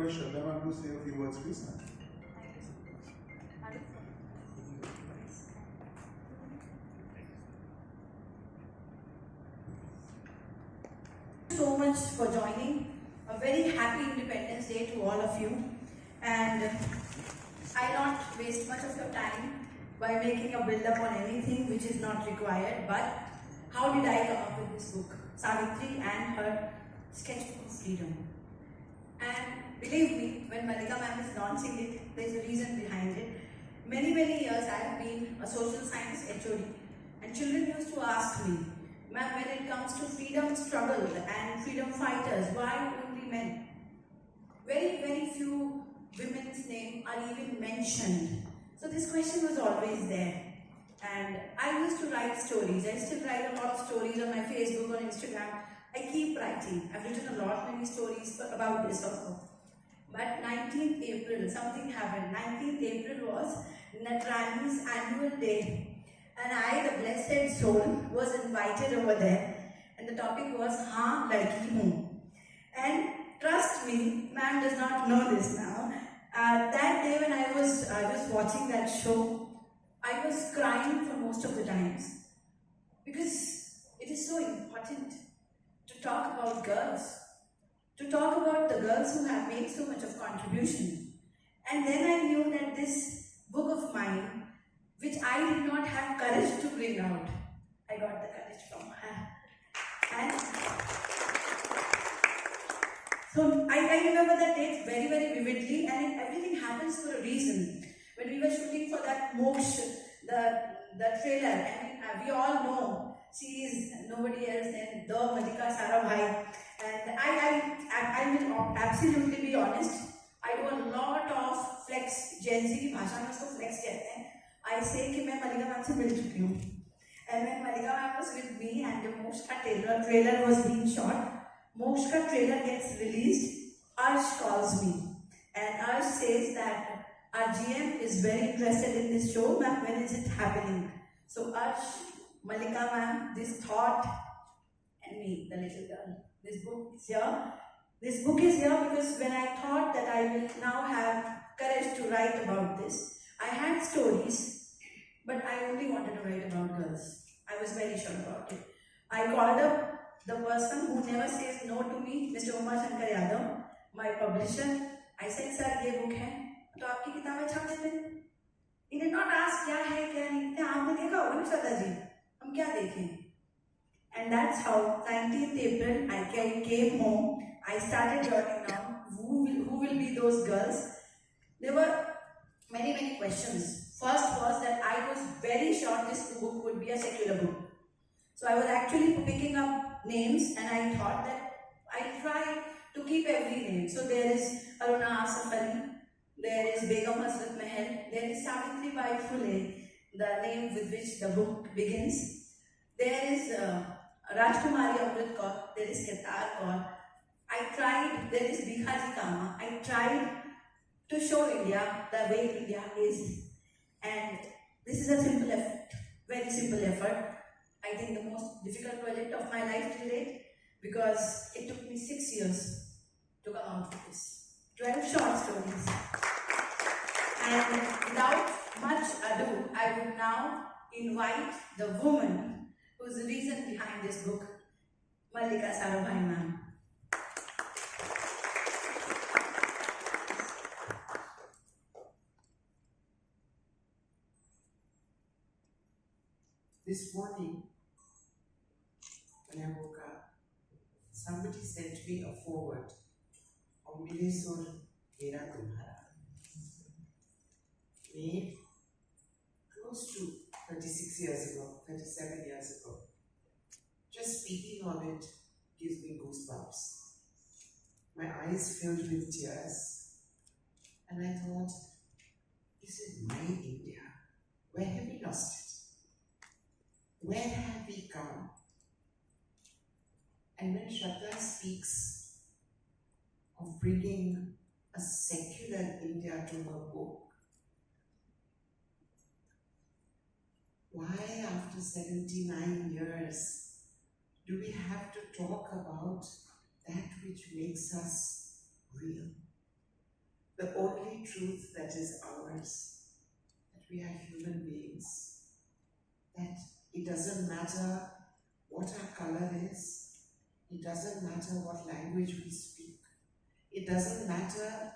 request Shraddha ma'am to say a few words, please. So much for joining. A very happy Independence Day to all of you. And I'll not waste much of your time by making a build-up on anything which is not required. But how did I come up with this book? Savitri and her Sketchbook of Freedom. And believe me, when Mallika ma'am is launching it, there's a reason behind it. Many years I have been a social science HOD, and children used to ask me, ma'am, when it comes to freedom struggle and freedom fighters, why only men? Very few women's names are even mentioned. So this question was always there. And I used to write stories. I still write a lot of stories on my Facebook, on Instagram. I keep writing. I've written many stories about this also. But 19th April, something happened. 19th April was Natrani's annual day. And I, the blessed soul, was invited over there. And the topic was, Haan Ladki Hoon. And trust me, ma'am does not know this now. That day when I was watching that show, I was crying for most of the times. Because it is so important to talk about girls. To talk about the girls who have made so much of contribution. And then I knew that this book of mine, which I did not have courage to bring out, I got the courage from her. And so I remember that date very vividly, and everything happens for a reason. When we were shooting for that Moksh, the trailer, I mean, we all know she is nobody else than the Mallika Sarabhai. And I will absolutely be honest, I do a lot of flex, Gen Z की भाषा में उसको flex कहते हैं. I say कि मैं Mallika ma'am से मिल चुकी हूँ. And when Mallika ma'am was with me and the Moksh का trailer was being shot, Moksh का trailer gets released, Arsh calls me. And Arsh says that our GM is very interested in this show, ma'am, when is it happening? So Arsh, Mallika ma'am, this thought, and me, the little girl. This book is here. This book is here because when I thought that I will now have courage to write about this, I had stories, but I only wanted to write about girls. I was very sure about it. I called up the person who never says no to me, Mr. Umar Shankar Yadav, my publisher. I said, sir, ये book है, तो आपकी किताबें छप देते. He did not ask क्या है क्या नहीं. आपने देखा होगा ना श्रद्धा जी, हम क्या देखें? And that's how 19th April I came home. I started jotting down who will be those girls. There were many questions. First was that I was very sure this book would be a secular book. So I was actually picking up names, and I thought that I'll try to keep every name. So there is Aruna Asif Ali, there is Begum Hasrat Mahal, there is Savitri Bai Phule, the name with which the book begins. There is Rajkumari Amrit Kaur, there is Ketar Kaur. There is Bikhaji Kama. I tried to show India the way India is. And this is a simple effort, very simple effort. I think the most difficult project of my life till date, because it took me 6 years to come out with this. 12 short stories. And without much ado, I would now invite the woman who is the reason behind this book, Mallika Sarabhai ma'am. This morning, when I woke up, somebody sent me a forward of Mile Sur Mera Tumhara, made close to 36 years ago, 37 years ago. Just speaking of it gives me goosebumps. My eyes filled with tears, and I thought, this is my India. Where have we lost it? Where have we come? And when Shraddha speaks of bringing a secular India to her book, why after 79 years do we have to talk about that which makes us real? the only truth that is ours, that we are human beings, that it doesn't matter what our color is, it doesn't matter what language we speak, it doesn't matter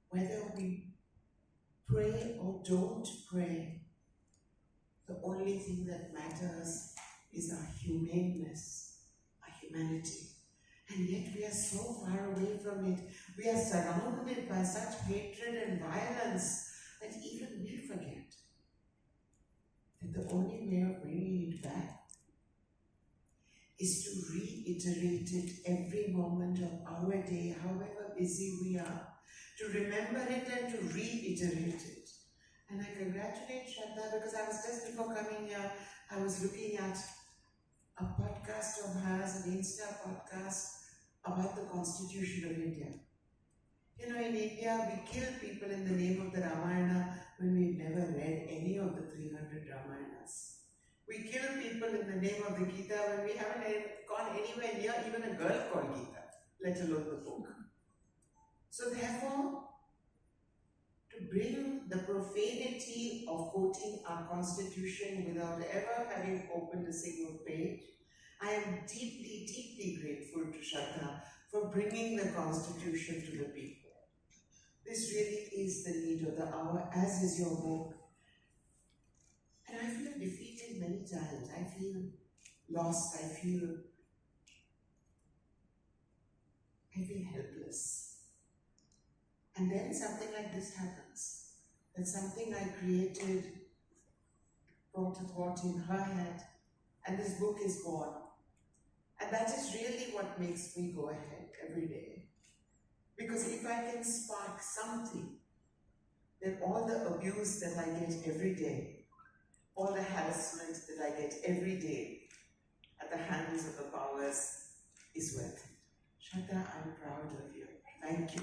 whether we pray or don't pray. The only thing that matters is our humaneness, our humanity. And yet we are so far away from it. We are surrounded by such hatred and violence that even we forget that the only way of bringing it back is to reiterate it every moment of our day, however busy we are, to remember it and to reiterate it. And I congratulate Shraddha because I was just before coming here, I was looking at a podcast of hers, an Insta podcast about the Constitution of India. You know, in India, we kill people in the name of the Ramayana when we've never read any of the 300 Ramayanas. We kill people in the name of the Gita when we haven't gone anywhere near even a girl called Gita, let alone the book. So therefore, to bring the profanity of quoting our Constitution without ever having opened a single page, I am deeply, deeply grateful to Shraddha for bringing the Constitution to the people. This really is the need of the hour, as is your book. And I feel defeated many times. I feel lost. I feel helpless. And then something like this happens. That something I created brought a thought in her head, and this book is born. And that is really what makes me go ahead every day. Because if I can spark something, then all the abuse that I get every day, all the harassment that I get every day at the hands of the powers is worth it. Shraddha, I'm proud of you. Thank you.